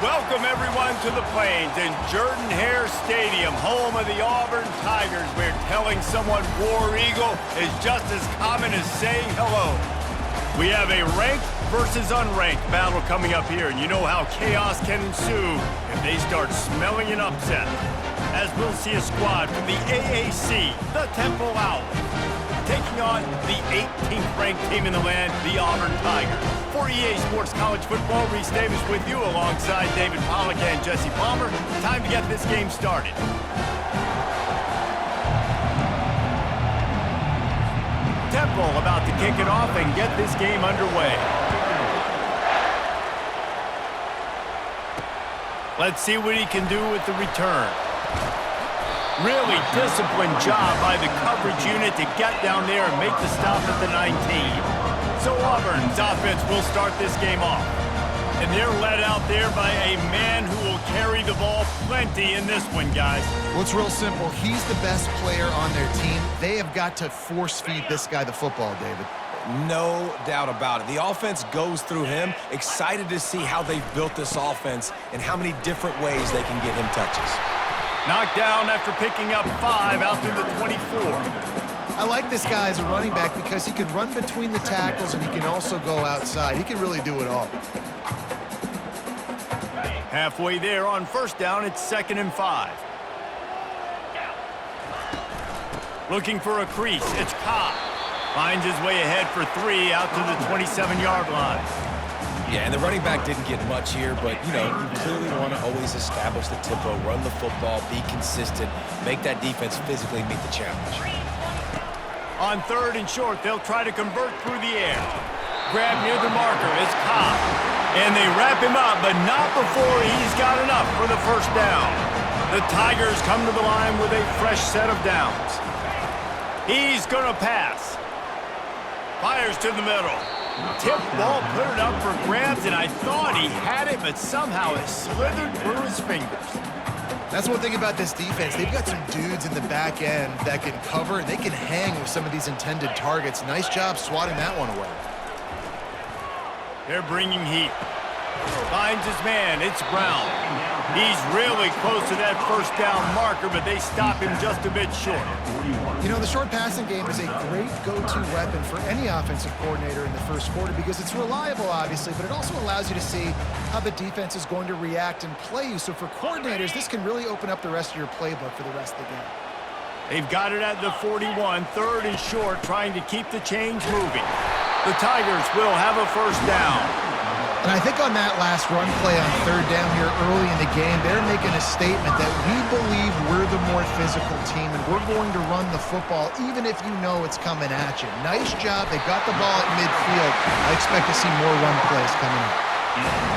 Welcome, everyone, to the Plains and Jordan-Hare Stadium, home of the Auburn Tigers, where telling someone War Eagle is just as common as saying hello. We have a ranked versus unranked battle coming up here, and you know how chaos can ensue if they start smelling an upset. As we'll see a squad from the AAC, the Temple Owls, taking on the 18th ranked team in the land, the Auburn Tigers. For EA Sports College Football, Reese Davis with you alongside David Pollack and Jesse Palmer. Time to get this game started. Temple about to kick it off and get this game underway. Let's see what he can do with the return. Really disciplined job by the coverage unit to get down there and make the stop at the 19. So Auburn's offense will start this game off. And they're led out there by a man who will carry the ball plenty in this one, guys. Well, it's real simple. He's the best player on their team. They have got to force-feed this guy the football, David. No doubt about it. The offense goes through him. Excited to see how they've built this offense and how many different ways they can get him touches. Knocked down after picking up 5 out to the 24. I like this guy as a running back because he can run between the tackles and he can also go outside. He can really do it all. Halfway there on first down, it's 2nd and 5. Looking for a crease, it's Cobb. Finds his way ahead for 3 out to the 27-yard line. Yeah, and the running back didn't get much here, but, you know, you clearly want to always establish the tempo, run the football, be consistent, make that defense physically meet the challenge. On 3rd and short, they'll try to convert through the air. Grab near the marker is Cobb. And they wrap him up, but not before he's got enough for the first down. The Tigers come to the line with a fresh set of downs. He's going to pass. Fires to the middle. Tip ball, put it up for grabs, and I thought he had it, but somehow it slithered through his fingers. That's one thing about this defense. They've got some dudes in the back end that can cover, and they can hang with some of these intended targets. Nice job swatting that one away. They're bringing heat. Finds his man. It's Brown. He's really close to that first down marker, but they stop him just a bit short. You know, the short passing game is a great go-to weapon for any offensive coordinator in the first quarter because it's reliable, obviously, but it also allows you to see how the defense is going to react and play you. So for coordinators, this can really open up the rest of your playbook for the rest of the game. They've got it at the 41, 3rd and short, trying to keep the chains moving. The Tigers will have a first down. And I think on that last run play on 3rd down here early in the game, they're making a statement that we believe we're the more physical team and we're going to run the football even if you know it's coming at you. Nice job. They got the ball at midfield. I expect to see more run plays coming up.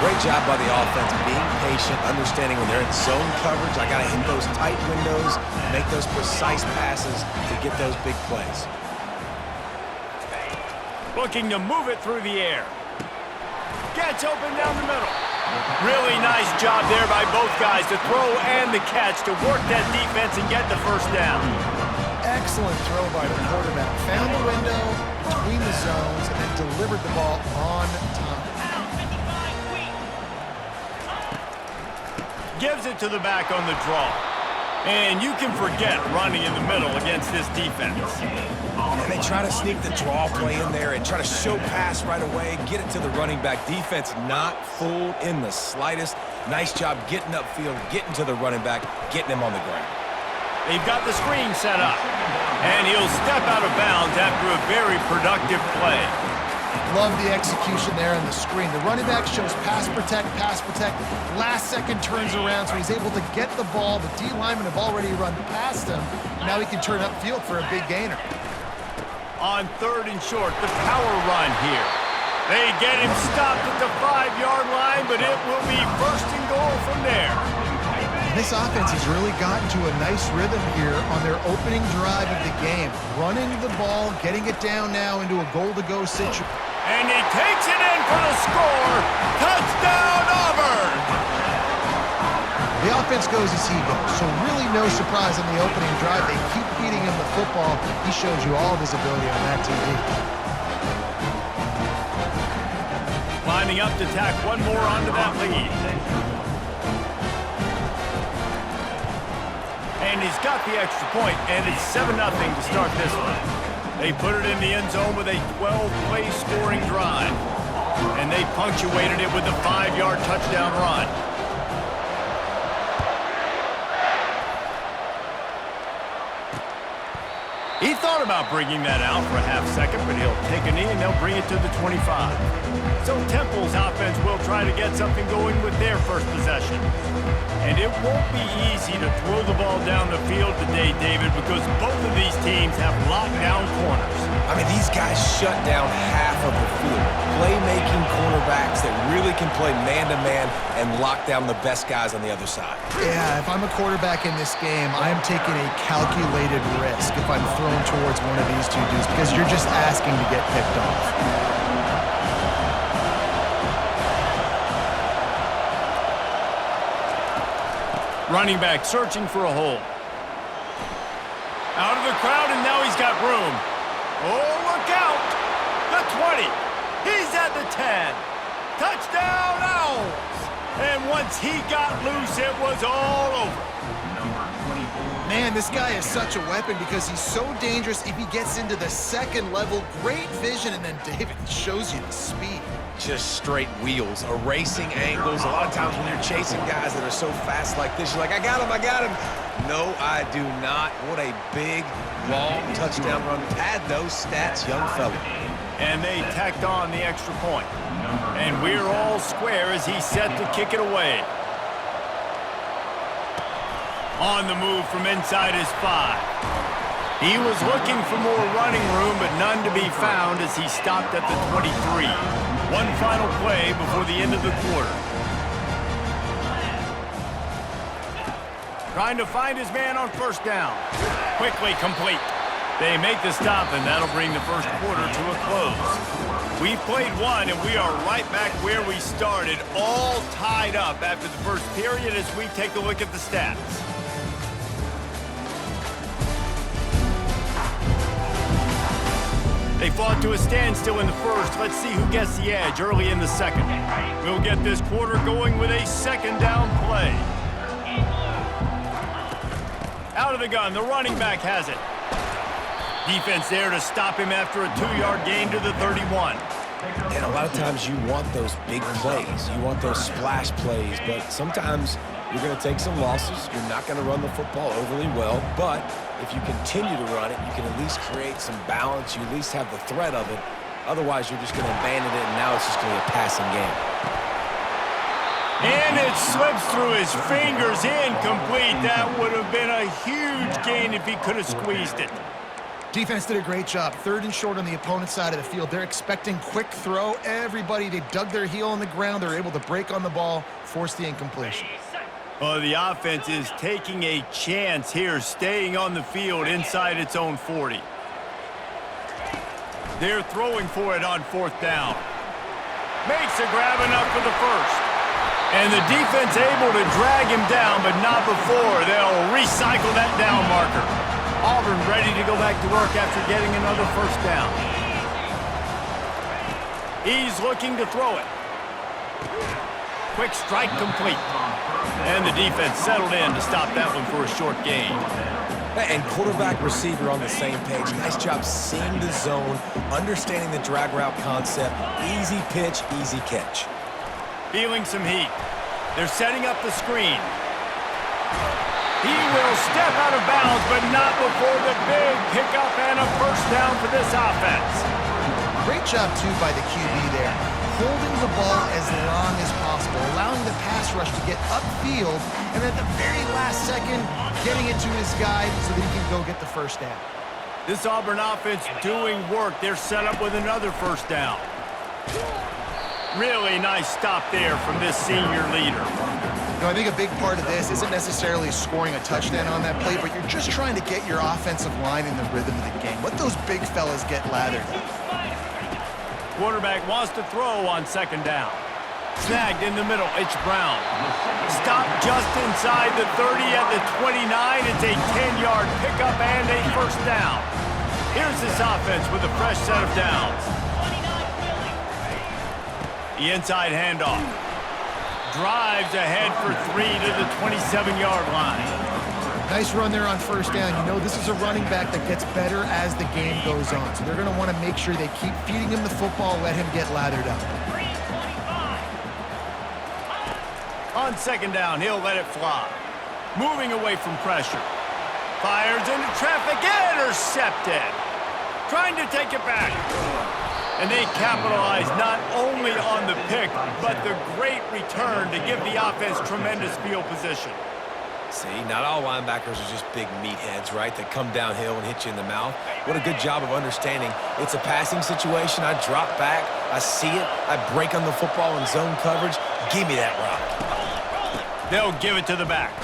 Great job by the offense, being patient, understanding when they're in zone coverage, I got to hit those tight windows, make those precise passes to get those big plays. Looking to move it through the air. Gets open down the middle. Really nice job there by both guys to throw and the catch to work that defense and get the first down. Excellent throw by the quarterback. Found the window between the zones and then delivered the ball on time. Gives it to the back on the draw. And you can forget running in the middle against this defense. And they try to sneak the draw play in there and try to show pass right away, get it to the running back. Defense not fooled in the slightest. Nice job getting upfield, getting to the running back, getting him on the ground. They've got the screen set up. And he'll step out of bounds after a very productive play. Love the execution there on the screen. The running back shows pass protect, last second turns around, so he's able to get the ball. The D linemen have already run past him. Now he can turn upfield for a big gainer. On 3rd and short, the power run here. They get him stopped at the 5-yard line, but it will be 1st and goal from there. This offense has really gotten to a nice rhythm here on their opening drive of the game. Running the ball, getting it down now into a goal-to-go situation. And he takes it in for the score. Touchdown, Auburn! The offense goes as he goes, so really no surprise on the opening drive. They keep feeding him the football. He shows you all of his ability on that TV. Lining up to tack one more onto that lead. and he's got the extra point, and it's 7-0 to start this one. They put it in the end zone with a 12-play scoring drive, and they punctuated it with a 5-yard touchdown run. He thought about bringing that out for a half second, but he'll take a knee and they'll bring it to the 25. So Temple's offense will try to get something going with their first possession. And it won't be easy to throw the ball down the field today, David, because both of these teams have locked down corners. I mean, these guys shut down half of the field. Playmaking cornerbacks that really can play man-to-man and lock down the best guys on the other side. Yeah, if I'm a quarterback in this game, I'm taking a calculated risk if I'm thrown towards one of these two dudes because you're just asking to get picked off. Running back searching for a hole. Out of the crowd, and now he's got room. Oh, look out! The 20. He's at the 10. Touchdown, Owls! And once he got loose, it was all over. Man, this guy is such a weapon because he's so dangerous if he gets into the second level. Great vision, and then David shows you the speed. Just straight wheels, erasing angles. A lot of times when you're chasing guys that are so fast like this, you're like, I got him. No, I do not. What a big, long touchdown run. Pad those stats, young fella. And they tacked on the extra point. And we're all square as he's set to kick it away. On the move from inside his 5. He was looking for more running room, but none to be found as he stopped at the 23. One final play before the end of the quarter. Trying to find his man on first down. Quickly complete. They make the stop, and that'll bring the first quarter to a close. We've played one, and we are right back where we started, all tied up after the first period as we take a look at the stats. They fought to a standstill in the first. Let's see who gets the edge early in the second. We'll get this quarter going with a second down play. Out of the gun, the running back has it. Defense there to stop him after a 2-yard gain to the 31. And a lot of times you want those big plays. You want those splash plays, but sometimes you're going to take some losses. You're not going to run the football overly well, but if you continue to run it, you can at least create some balance. You at least have the threat of it. Otherwise, you're just going to abandon it, and now it's just going to be a passing game. And it slips through his fingers, incomplete. That would have been a huge gain if he could have squeezed it. Defense did a great job. 3rd and short on the opponent's side of the field. They're expecting quick throw. Everybody, they dug their heel on the ground. They're able to break on the ball, force the incompletion. Well, the offense is taking a chance here, staying on the field inside its own 40. They're throwing for it on 4th down. Makes a grab enough for the first. And the defense able to drag him down, but not before. They'll recycle that down marker. Auburn ready to go back to work after getting another first down. He's looking to throw it. Quick strike complete. And the defense settled in to stop that one for a short gain. And quarterback receiver on the same page. Nice job seeing the zone, understanding the drag route concept. Easy pitch, easy catch. Feeling some heat. They're setting up the screen. He will step out of bounds, but not before the big pickup and a first down for this offense. Great job, too, by the QB there. Holding the ball as long as possible, allowing the pass rush to get upfield, and at the very last second, getting it to his guy so that he can go get the first down. This Auburn offense doing work. They're set up with another first down. Really nice stop there from this senior leader. You know, I think a big part of this isn't necessarily scoring a touchdown on that play, but you're just trying to get your offensive line in the rhythm of the game. Let those big fellas get lathered. Quarterback wants to throw on 2nd down. Snagged in the middle, it's Brown. Stopped just inside the 30 at the 29. It's a 10-yard pickup and a first down. Here's this offense with a fresh set of downs. The inside handoff. Drives ahead for 3 to the 27-yard line. Nice run there on first down. You know this is a running back that gets better as the game goes on. So they're going to want to make sure they keep feeding him the football, let him get lathered up. On second down, he'll let it fly. Moving away from pressure. Fires into traffic, intercepted. Trying to take it back. And they capitalize not only on the pick, but the great return to give the offense tremendous field position. See, not all linebackers are just big meatheads, right, that come downhill and hit you in the mouth. What a good job of understanding. It's a passing situation. I drop back. I see it. I break on the football in zone coverage. Give me that rock. They'll give it to the back.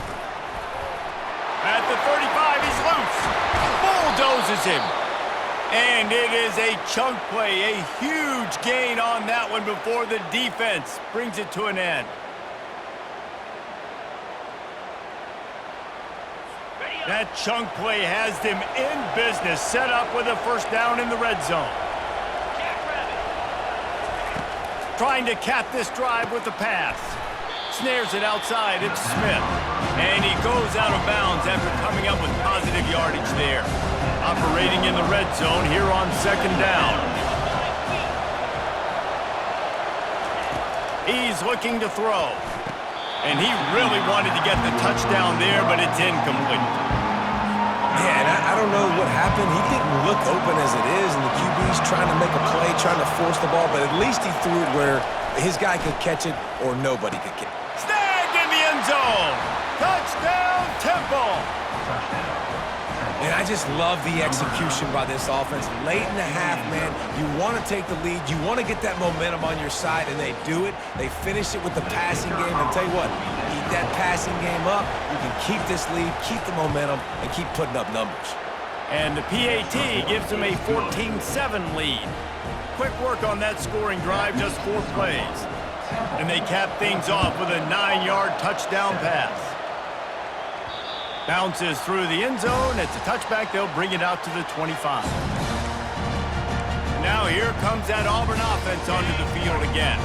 At the 35, he's loose. Bulldozes him. And it is a chunk play, a huge gain on that one before the defense brings it to an end. That chunk play has them in business, set up with a first down in the red zone. Trying to cap this drive with the pass. Snares it outside, it's Smith. And he goes out of bounds after coming up with positive yardage there. Operating in the red zone here on second down. He's looking to throw. And he really wanted to get the touchdown there, but it's incomplete. Man, I don't know what happened. He didn't look open as it is, and the QB's trying to make a play, trying to force the ball, but at least he threw it where his guy could catch it or nobody could catch it. Snagged in the end zone. Touchdown, Temple. And I just love the execution by this offense. Late in the half, man, you want to take the lead. You want to get that momentum on your side, and they do it. They finish it with the passing game. And tell you what, keep that passing game up. You can keep this lead, keep the momentum, and keep putting up numbers. And the PAT gives them a 14-7 lead. Quick work on that scoring drive, just 4 plays. And they cap things off with a 9-yard touchdown pass. Bounces through the end zone. It's a touchback. They'll bring it out to the 25. Now here comes that Auburn offense onto the field again.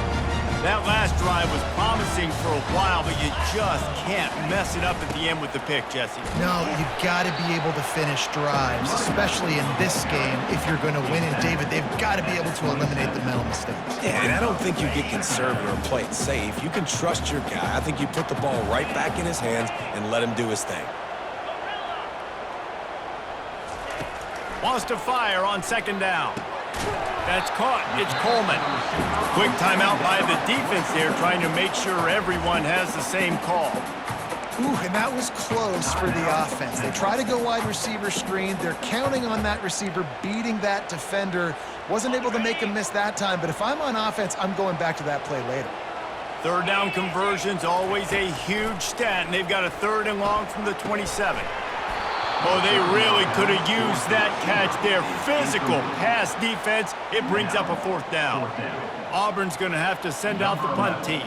That last drive was promising for a while, but you just can't mess it up at the end with the pick, Jesse. No, you got to be able to finish drives, especially in this game. If you're going to win, and David, they've got to be able to eliminate the mental mistakes. Yeah, and I don't think you get conservative or play it safe. You can trust your guy. I think you put the ball right back in his hands and let him do his thing. Wants to fire on second down. That's caught. It's Coleman. Quick timeout by the defense there, trying to make sure everyone has the same call. Ooh, and that was close for the offense. They try to go wide receiver screen. They're counting on that receiver beating that defender. Wasn't able to make him miss that time, but if I'm on offense, I'm going back to that play later. Third down conversion's always a huge stat, and they've got a 3rd and long from the 27. Oh, they really could have used that catch there. Physical pass defense. It brings up a 4th down. Auburn's going to have to send out the punt team.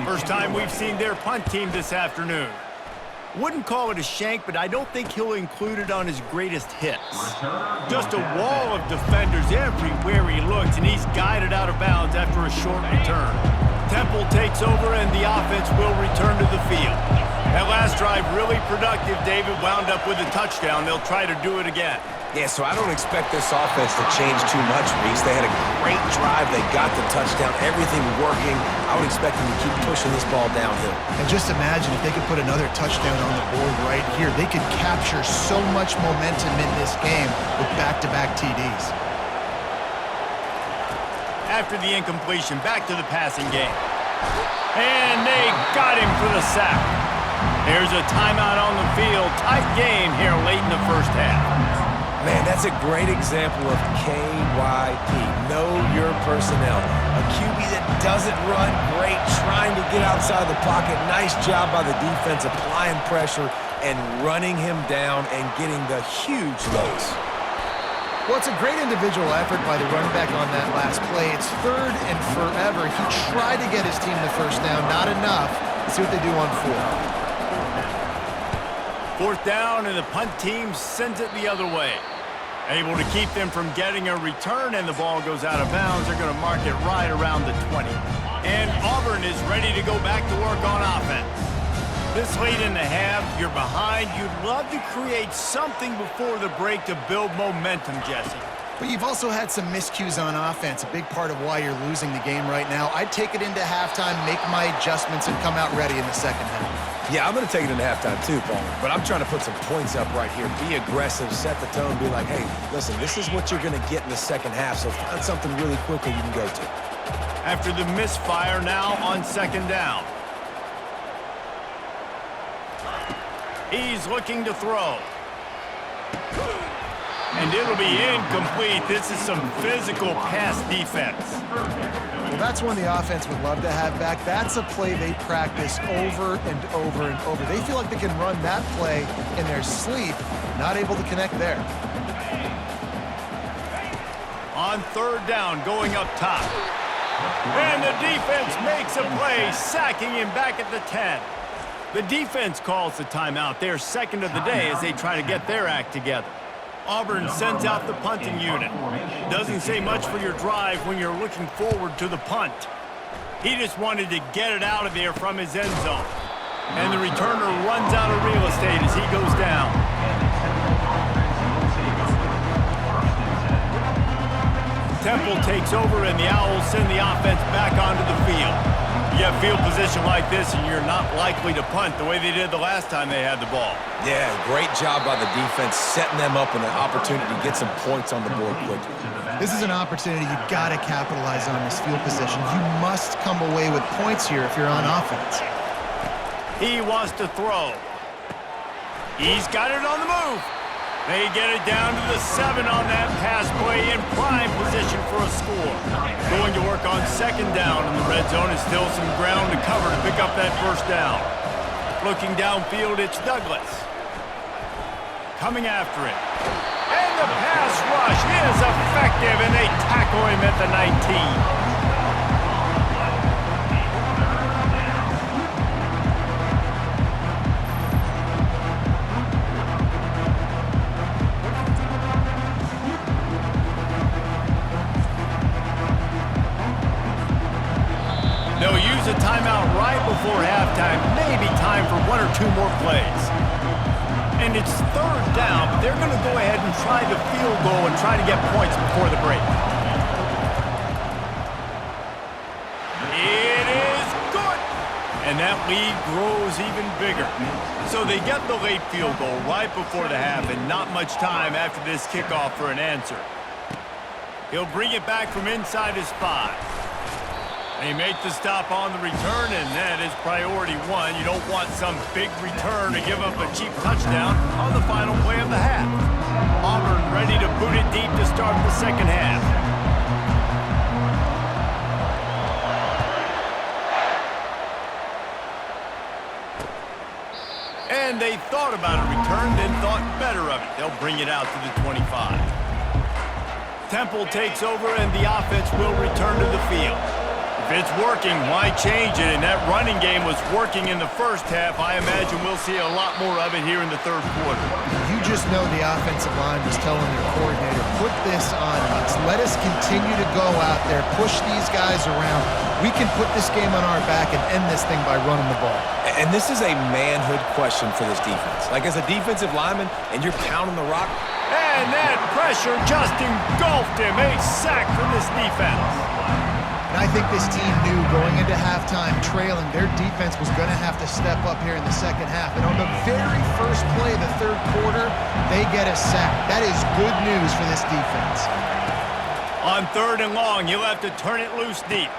First time we've seen their punt team this afternoon. Wouldn't call it a shank, but I don't think he'll include it on his greatest hits. Just a wall of defenders everywhere he looks, and he's guided out of bounds after a short return. Temple takes over, and the offense will return to the field. That last drive really productive. David wound up with a touchdown. They'll try to do it again. Yeah, so I don't expect this offense to change too much, Reese. They had a great drive. They got the touchdown. Everything working. I would expect them to keep pushing this ball downhill. And just imagine if they could put another touchdown on the board right here. They could capture so much momentum in this game with back-to-back TDs. After the incompletion, back to the passing game. And they got him for the sack. There's a timeout on the field. Tight game here late in the first half. Man, that's a great example of KYP. Know your personnel. A QB that doesn't run great, trying to get outside the pocket. Nice job by the defense applying pressure and running him down and getting the huge loss. Well, it's a great individual effort by the running back on that last play. It's 3rd and forever. He tried to get his team the first down. Not enough. Let's see what they do on 4th. 4th down, and the punt team sends it the other way. Able to keep them from getting a return, and the ball goes out of bounds. They're going to mark it right around the 20. And Auburn is ready to go back to work on offense. This late in the half, you're behind. You'd love to create something before the break to build momentum, Jesse. But you've also had some miscues on offense, a big part of why you're losing the game right now. I'd take it into halftime, make my adjustments, and come out ready in the second half. Yeah, I'm going to take it into halftime too, Paul. But I'm trying to put some points up right here. Be aggressive, set the tone, be like, hey, listen, this is what you're going to get in the second half, so find something really quickly you can go to. After the misfire, now on second down. He's looking to throw. And it'll be incomplete. This is some physical pass defense. Well, that's one the offense would love to have back. That's a play they practice over and over and over. They feel like they can run that play in their sleep, not able to connect there. On third down, going up top. And the defense makes a play, sacking him back at the 10. The defense calls the timeout. They're second of the day as they try to get their act together. Auburn sends out the punting unit. Doesn't say much for your drive when you're looking forward to the punt. He just wanted to get it out of there from his end zone. And the returner runs out of real estate as he goes down. Temple takes over and the Owls send the offense back onto the field. You have field position like this and you're not likely to punt the way they did the last time they had the ball. Yeah, great job by the defense setting them up and an opportunity to get some points on the board quickly. This is an opportunity you've got to capitalize on this field position. You must come away with points here if you're on offense. He wants to throw. He's got it on the move. They get it down to the 7 on that pass play in prime position for a score. Going to work on second down in the red zone is still some ground to cover to pick up that first down. Looking downfield, it's Douglas. Coming after it. And the pass rush is effective, and they tackle him at the 19. They'll use a timeout right before halftime, maybe time for 1 or 2 more plays. And it's third down, but they're going to go ahead and try the field goal and try to get points before the break. It is good! And that lead grows even bigger. So they get the late field goal right before the half and not much time after this kickoff for an answer. He'll bring it back from inside his 5. They make the stop on the return, and that is priority 1. You don't want some big return to give up a cheap touchdown on the final play of the half. Auburn ready to boot it deep to start the second half. And they thought about a return, then thought better of it. They'll bring it out to the 25. Temple takes over, and the offense will return to the field. If it's working, why change it? And that running game was working in the first half. I imagine we'll see a lot more of it here in the third quarter. You just know the offensive line was telling their coordinator, put this on us. Let us continue to go out there, push these guys around. We can put this game on our back and end this thing by running the ball. And this is a manhood question for this defense. Like, as a defensive lineman, and you're pounding the rock. And that pressure just engulfed him. A sack for this defense. And I think this team knew going into halftime trailing, their defense was going to have to step up here in the second half. And on the very first play of the third quarter, they get a sack. That is good news for this defense. On third and long, he'll have to turn it loose deep.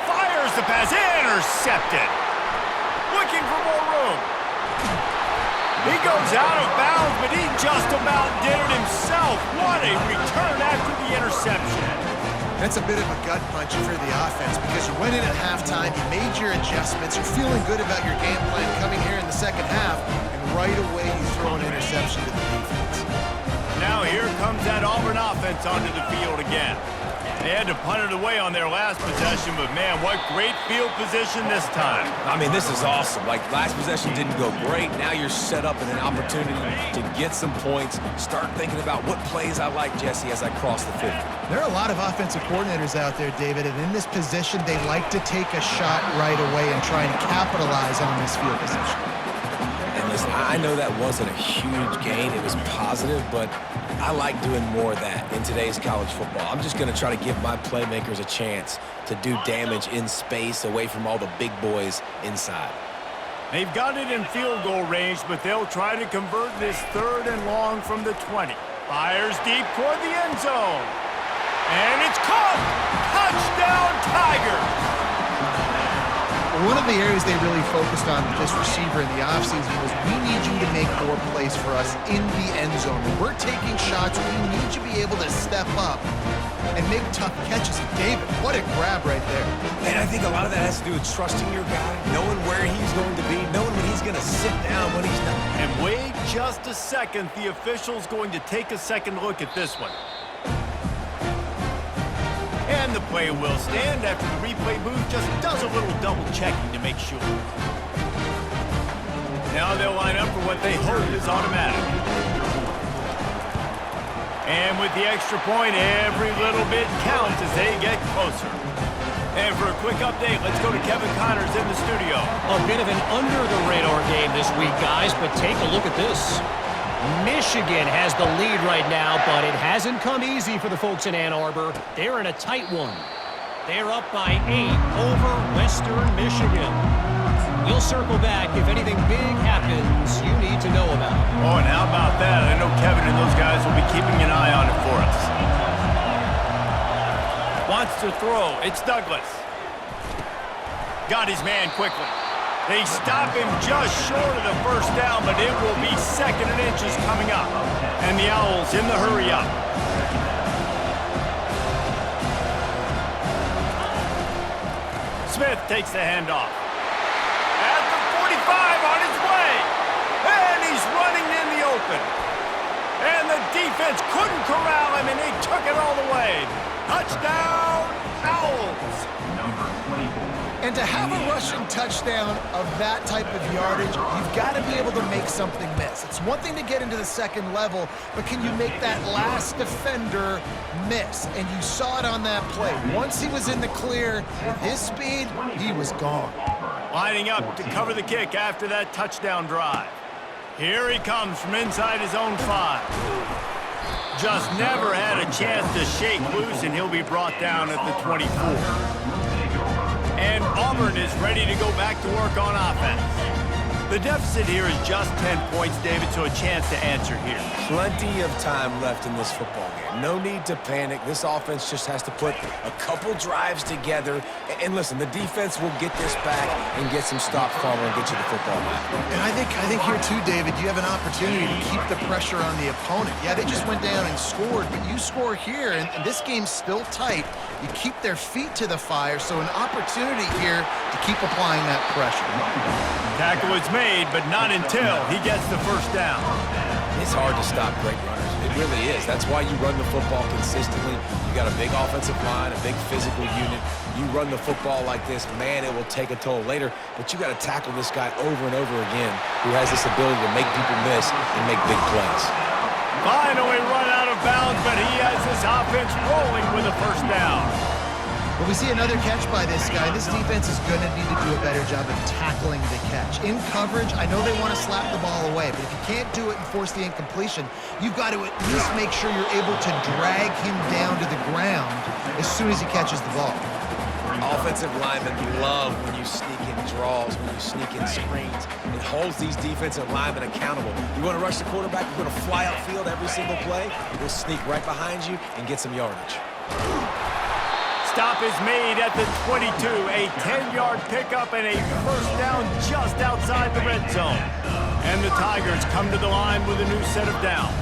Fires the pass, intercepted. Looking for more room. He goes out of bounds, but he just about did it himself. What a return after the interception. That's a bit of a gut punch for the offense because you went in at halftime, you made your adjustments, you're feeling good about your game plan coming here in the second half, and right away you throw an interception to the defense. Now here comes that Auburn offense onto the field again. They had to punt it away on their last possession, but man, what great field position this time. I mean, this is awesome. Like, last possession didn't go great. Now you're set up in an opportunity to get some points. Start thinking about what plays I like, Jesse, as I cross the 50. There are a lot of offensive coordinators out there, David, and in this position, they like to take a shot right away and try and capitalize on this field position. Listen, I know that wasn't a huge gain. It was positive, but I like doing more of that in today's college football. I'm just going to try to give my playmakers a chance to do damage in space away from all the big boys inside. They've got it in field goal range, but they'll try to convert this 3rd and long from the 20. Fires deep toward the end zone. And it's caught! Touchdown, Tigers! One of the areas they really focused on with this receiver in the offseason was we need you to make more plays for us in the end zone. When we're taking shots, we need you to be able to step up and make tough catches. David, what a grab right there. And I think a lot of that has to do with trusting your guy, knowing where he's going to be, knowing when he's going to sit down, when he's not. And wait just a second. The official's going to take a second look at this one. And the play will stand after the replay booth just does a little double checking to make sure. Now they'll line up for what they hope is automatic. And with the extra point, every little bit counts as they get closer. And for a quick update, let's go to Kevin Connors in the studio. A bit of an under-the-radar game this week, guys, but take a look at this. Michigan has the lead right now, but it hasn't come easy for the folks in Ann Arbor. They're in a tight one. They're up by 8 over Western Michigan. We'll circle back if anything big happens you need to know about. Oh, and how about that? I know Kevin and those guys will be keeping an eye on it for us. Wants to throw. It's Douglas. Got his man quickly. They stop him just short of the first down, but it will be 2nd and inches coming up. And the Owls in the hurry up. Smith takes the handoff. At the 45 on his way. And he's running in the open. And the defense couldn't corral him, and they took it all the way. Touchdown, Owls. And to have a rushing touchdown of that type of yardage, you've got to be able to make something miss. It's one thing to get into the second level, but can you make that last defender miss? And you saw it on that play. Once he was in the clear, with his speed, he was gone. Lining up to cover the kick after that touchdown drive. Here he comes from inside his own 5. Just never had a chance to shake loose, and he'll be brought down at the 24. And Auburn is ready to go back to work on offense. The deficit here is just 10 points, David, so a chance to answer here. Plenty of time left in this football game. No need to panic. This offense just has to put a couple drives together. And listen, the defense will get this back and get some stops from and get you the football back. And I think here too, David, you have an opportunity to keep the pressure on the opponent. Yeah, they just went down and scored, but you score here, and this game's still tight. You keep their feet to the fire, so an opportunity here to keep applying that pressure. Tackle is made, but not until he gets the first down. It's hard to stop great runners. It really is. That's why you run the football consistently. You got a big offensive line, a big physical unit. You run the football like this, man, it will take a toll later, but you got to tackle this guy over and over again who has this ability to make people miss and make big plays. Finally run out of bounds, but he has this offense rolling with a first down. Well, we see another catch by this guy. This defense is going to need to do a better job of tackling the catch. In coverage, I know they want to slap the ball away, but if you can't do it and force the incompletion, you've got to at least make sure you're able to drag him down to the ground as soon as he catches the ball. Offensive linemen love when you sneak in draws, when you sneak in screens. It holds these defensive linemen accountable. You want to rush the quarterback, you're going to fly outfield every single play. We'll sneak right behind you and get some yardage. Stop is made at the 22. A 10-yard pickup and a first down just outside the red zone. And the Tigers come to the line with a new set of downs.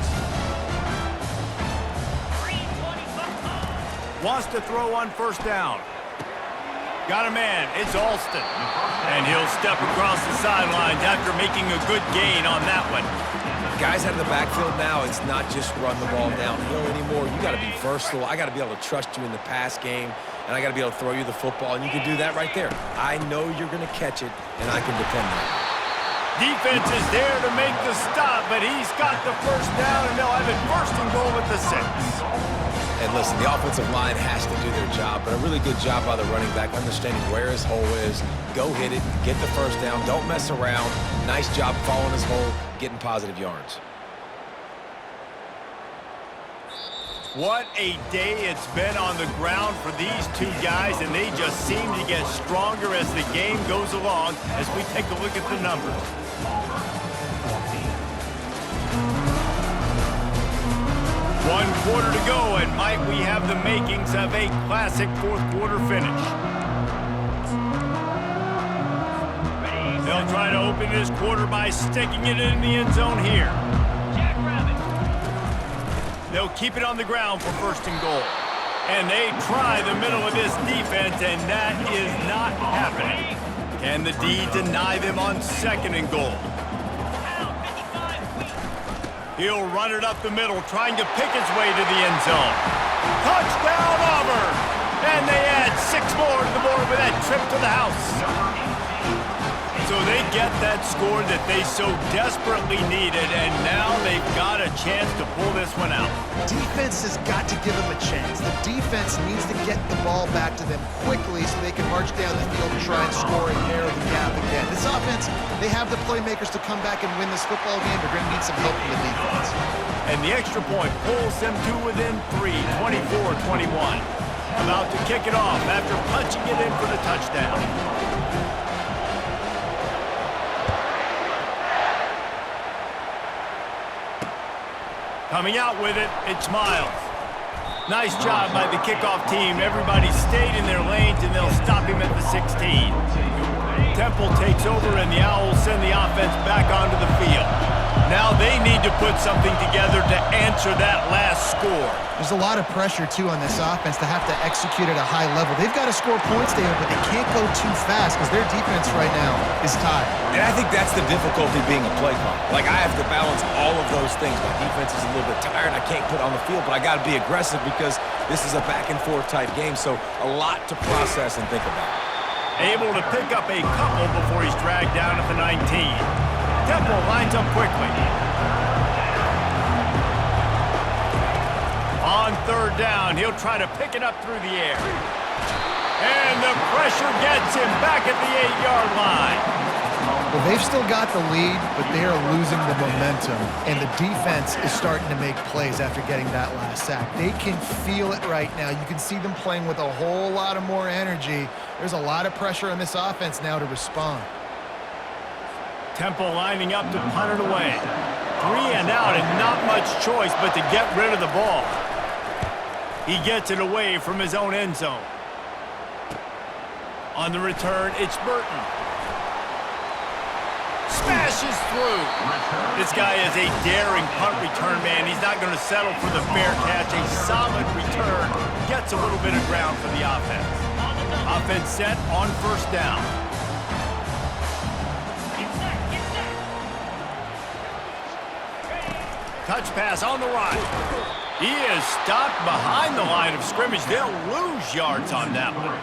Wants to throw on first down. Got a man. It's Alston. And he'll step across the sidelines after making a good gain on that one. Guys out of the backfield now, it's not just run the ball downhill anymore. You got to be versatile. I got to be able to trust you in the pass game, and I got to be able to throw you the football, and you can do that right there. I know you're going to catch it, and I can depend on it. Defense is there to make the stop, but he's got the first down, and they'll have it first and goal at the 6. And listen, the offensive line has to do their job, but a really good job by the running back, understanding where his hole is. Go hit it, get the first down, don't mess around. Nice job following his hole, getting positive yards. What a day it's been on the ground for these two guys, and they just seem to get stronger as the game goes along as we take a look at the numbers. One quarter to go, and might we have the makings of a classic fourth quarter finish. They'll try to open this quarter by sticking it in the end zone here. They'll keep it on the ground for first and goal. And they try the middle of this defense, and that is not happening. Can the D deny them on second and goal? He'll run it up the middle, trying to pick his way to the end zone. Touchdown, Auburn! And they add 6 more to the board with that trip to the house. So they get that score that they so desperately needed, and now they've got a chance to pull this one out. Defense has got to give them a chance. The defense needs to get the ball back to them quickly so they can march down the field and try and score and narrow the gap again. This offense, they have the playmakers to come back and win this football game. They're going to need some help from the defense. And the extra point pulls them to within 3, 24-21. About to kick it off after punching it in for the touchdown. Coming out with it, it's Miles. Nice job by the kickoff team. Everybody stayed in their lanes, and they'll stop him at the 16. Temple takes over, and the Owls send the offense back onto the field. Now they need to put something together to answer that last score. There's a lot of pressure, too, on this offense to have to execute at a high level. They've got to score points, David, but they can't go too fast because their defense right now is tied. And I think that's the difficulty being a play caller. Like, I have to balance all of those things. My defense is a little bit tired. I can't put on the field, but I got to be aggressive because this is a back-and-forth type game, so a lot to process and think about. Able to pick up a couple before he's dragged down at the 19. Temple lines up quickly. On third down, he'll try to pick it up through the air. And the pressure gets him back at the 8-yard line. Well, they've still got the lead, but they are losing the momentum, and the defense is starting to make plays after getting that last sack. They can feel it right now. You can see them playing with a whole lot of more energy. There's a lot of pressure on this offense now to respond. Temple lining up to punt it away. 3 and out, and not much choice but to get rid of the ball. He gets it away from his own end zone. On the return, it's Burton. Smashes through. This guy is a daring punt return man. He's not going to settle for the fair catch. A solid return. Gets a little bit of ground for the offense. Offense set on first down. Touch pass on the right. He is stopped behind the line of scrimmage. They'll lose yards on that one.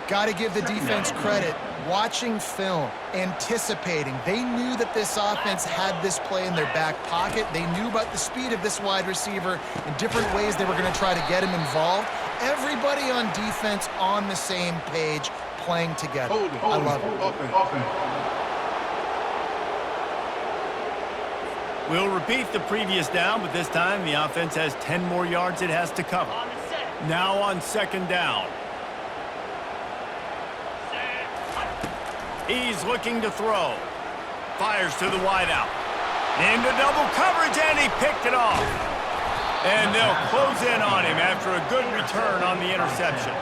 Got to give the defense credit. Watching film, anticipating. They knew that this offense had this play in their back pocket. They knew about the speed of this wide receiver and different ways they were going to try to get him involved. Everybody on defense on the same page, playing together. I love it. We'll repeat the previous down, but this time the offense has 10 more yards it has to cover. Now on second down. He's looking to throw. Fires to the wideout. Into double coverage, and he picked it off. And they'll close in on him after a good return on the interception.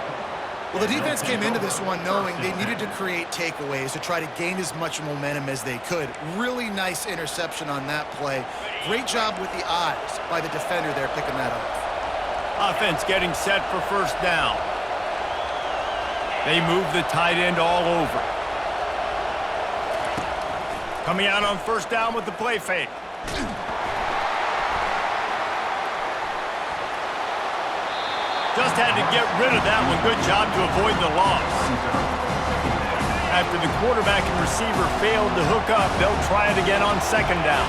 Well, the defense came into this one knowing they needed to create takeaways to try to gain as much momentum as they could. Really nice interception on that play. Great job with the eyes by the defender there picking that up. Offense getting set for first down. They move the tight end all over. Coming out on first down with the play fake. Just had to get rid of that one. Good job to avoid the loss. After the quarterback and receiver failed to hook up, they'll try it again on second down.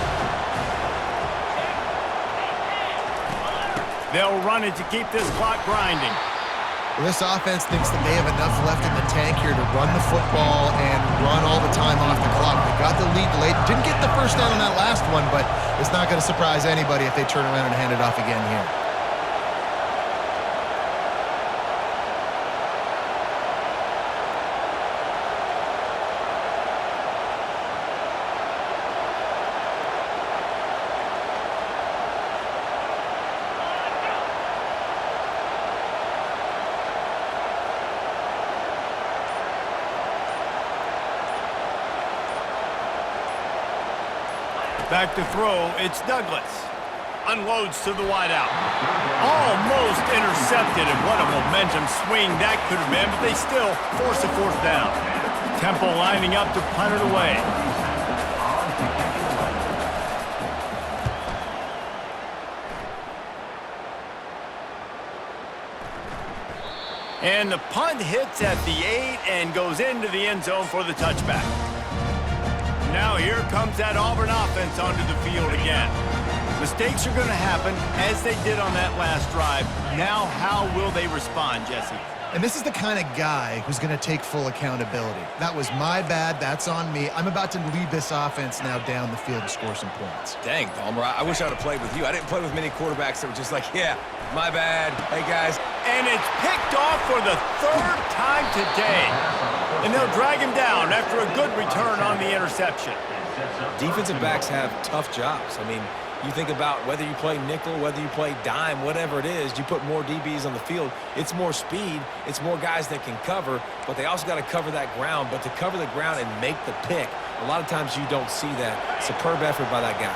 They'll run it to keep this clock grinding. Well, this offense thinks that they have enough left in the tank here to run the football and run all the time off the clock. They got the lead late. Didn't get the first down on that last one, but it's not going to surprise anybody if they turn around and hand it off again here. Back to throw, it's Douglas. Unloads to the wideout. Almost intercepted, and what a momentum swing that could have been, but they still force a fourth down. Temple lining up to punt it away. And the punt hits at the 8 and goes into the end zone for the touchback. Now here comes that Auburn offense onto the field again. Mistakes are going to happen, as they did on that last drive. Now how will they respond, Jesse? And this is the kind of guy who's going to take full accountability. That was my bad. That's on me. I'm about to lead this offense now down the field and score some points. Dang, Palmer, I wish I would have played with you. I didn't play with many quarterbacks that were just like, yeah, my bad. Hey, guys. And it's picked off for the third time today. And they'll drag him down after a good return on the interception. Defensive backs have tough jobs. I mean, you think about whether you play nickel, whether you play dime, whatever it is, you put more DBs on the field. It's more speed. It's more guys that can cover, but they also got to cover that ground. But to cover the ground and make the pick, a lot of times you don't see that. Superb effort by that guy.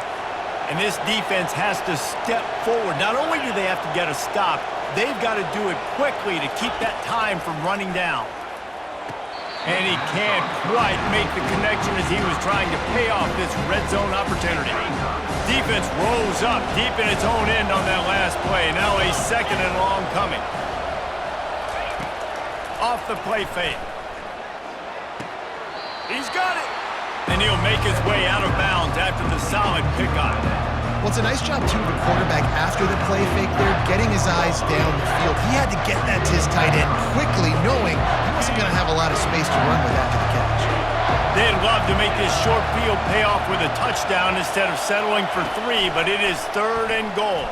And this defense has to step forward. Not only do they have to get a stop, they've got to do it quickly to keep that time from running down. And he can't quite make the connection as he was trying to pay off this red zone opportunity. Defense rose up deep in its own end on that last play. Now a second and long coming. Off the play fake. He's got it. And he'll make his way out of bounds after the solid pickup. Well, it's a nice job, too, of the quarterback after the play fake there, getting his eyes down the field. He had to get that to his tight end quickly, knowing he wasn't going to have a lot of space to run with after the catch. They'd love to make this short field pay off with a touchdown instead of settling for 3, but it is 3rd and goal.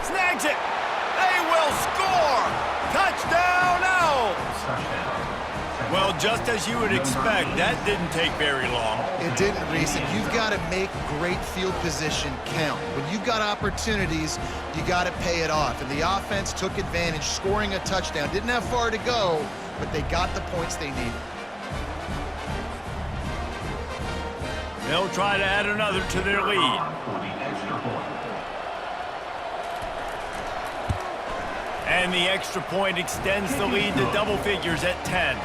Snags it. They will score. Touchdown, Owls. Well, just as you would expect, that didn't take very long. It didn't, Reese, and you've got to make great field position count. When you've got opportunities, you got to pay it off. And the offense took advantage, scoring a touchdown. Didn't have far to go, but they got the points they needed. They'll try to add another to their lead. And the extra point extends the lead to double figures at 10.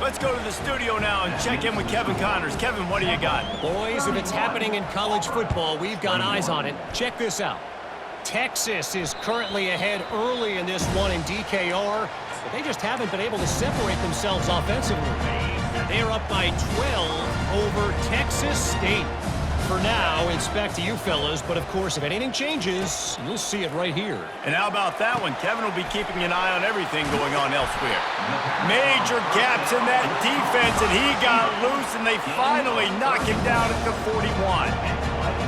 Let's go to the studio now and check in with Kevin Connors. Kevin, what do you got? Boys, if it's happening in college football, we've got eyes on it. Check this out. Texas is currently ahead early in this one in DKR, but they just haven't been able to separate themselves offensively. They're up by 12 over Texas State. For now, it's back to you fellas, but of course, if anything changes, you'll see it right here. And how about that one? Kevin will be keeping an eye on everything going on elsewhere. Major gaps in that defense, and he got loose, and they finally knock him down at the 41.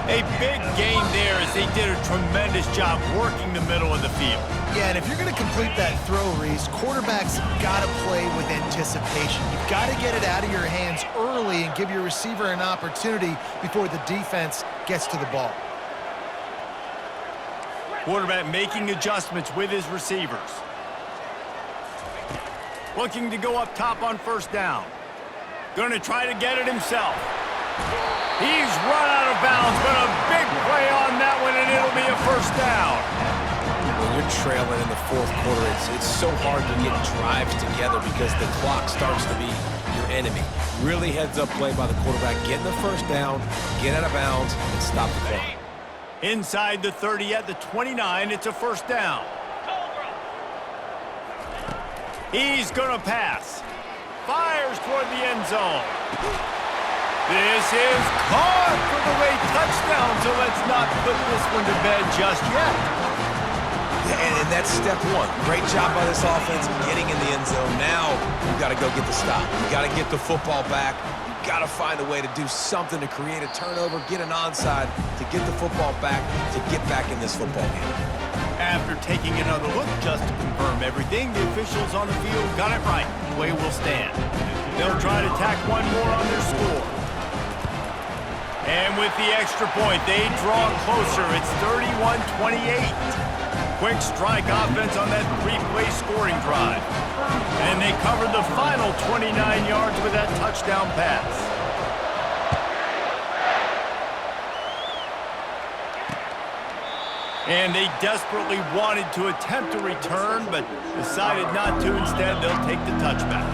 A big game there as they did a tremendous job working the middle of the field. Yeah, and if you're going to complete that throw, Reese, quarterbacks got to play with anticipation. You've got to get it out of your hands early and give your receiver an opportunity before the defense gets to the ball. Quarterback making adjustments with his receivers. Looking to go up top on first down. Going to try to get it himself. He's run out of bounds, but a big play on that one, and it'll be a first down. When you're trailing in the fourth quarter, it's so hard to get drives together because the clock starts to be your enemy. Really heads-up play by the quarterback. Get the first down, get out of bounds, and stop the clock. Inside the 30 at the 29, it's a first down. He's going to pass. Fires toward the end zone. This is caught for the late touchdown, so let's not put this one to bed just yet. And that's step one. Great job by this offense getting in the end zone. Now you got to go get the stop. You got to get the football back. You got to find a way to do something to create a turnover, get an onside, to get the football back, to get back in this football game. After taking another look just to confirm everything, the officials on the field got it right. Play will stand. They'll try to tack one more on their score. And with the extra point, they draw closer. It's 31-28. Quick strike offense on that three-play scoring drive. And they covered the final 29 yards with that touchdown pass. And they desperately wanted to attempt a return, but decided not to. Instead, they'll take the touchback.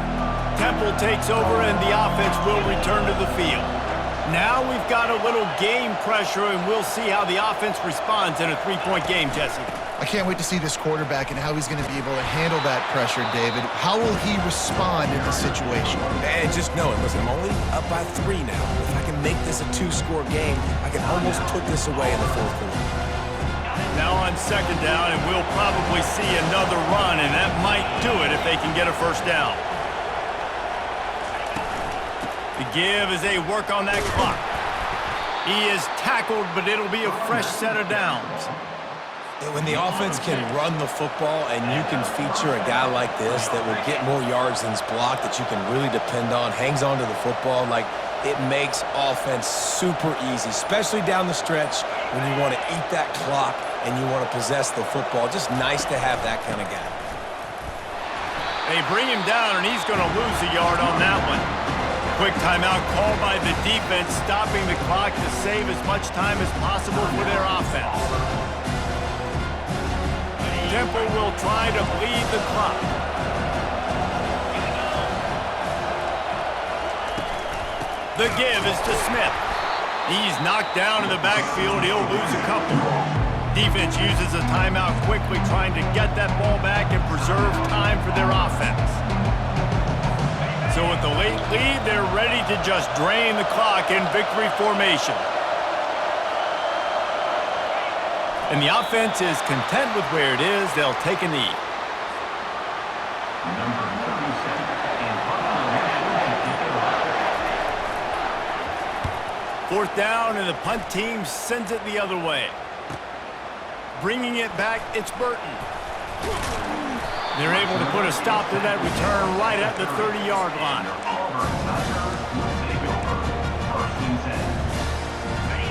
Temple takes over, and the offense will return to the field. Now we've got a little game pressure, and we'll see how the offense responds in a three-point game, Jesse. I can't wait to see this quarterback and how he's going to be able to handle that pressure, David. How will he respond in this situation? And just know it. Listen, I'm only up by 3 now. If I can make this a 2-score game, I can almost put this away in the fourth quarter. Now on second down, and we'll probably see another run, and that might do it if they can get a first down. The give as they work on that clock. He is tackled, but it'll be a fresh set of downs. When the offense can run the football and you can feature a guy like this that will get more yards than's blocked, that you can really depend on, hangs on to the football, like it makes offense super easy, especially down the stretch when you want to eat that clock and you want to possess the football. Just nice to have that kind of guy. They bring him down, and he's going to lose a yard on that one. Quick timeout called by the defense, stopping the clock to save as much time as possible for their offense. Temple will try to bleed the clock. The give is to Smith. He's knocked down in the backfield. He'll lose a couple. Defense uses a timeout quickly, trying to get that ball back and preserve time for their offense. So with the late lead, they're ready to just drain the clock in victory formation. And the offense is content with where it is. They'll take a knee. Fourth down, and the punt team sends it the other way. Bringing it back, it's Burton. They're able to put a stop to that return right at the 30-yard line.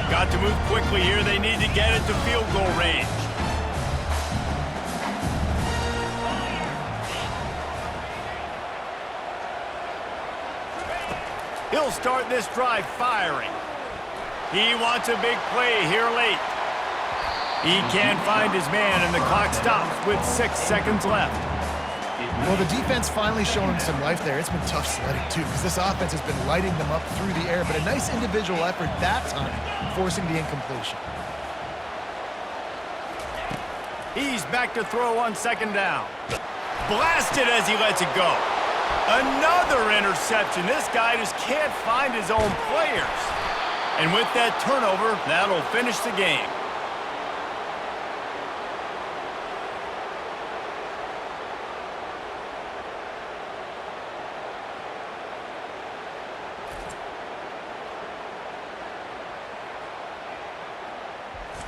Got to move quickly here. They need to get it to field goal range. He'll start this drive firing. He wants a big play here late. He can't find his man, and the clock stops with 6 seconds left. Well, the defense finally showing some life there. It's been tough sledding, too, because this offense has been lighting them up through the air, but a nice individual effort that time, forcing the incompletion. He's back to throw on second down. Blasted as he lets it go. Another interception. This guy just can't find his own players. And with that turnover, that'll finish the game.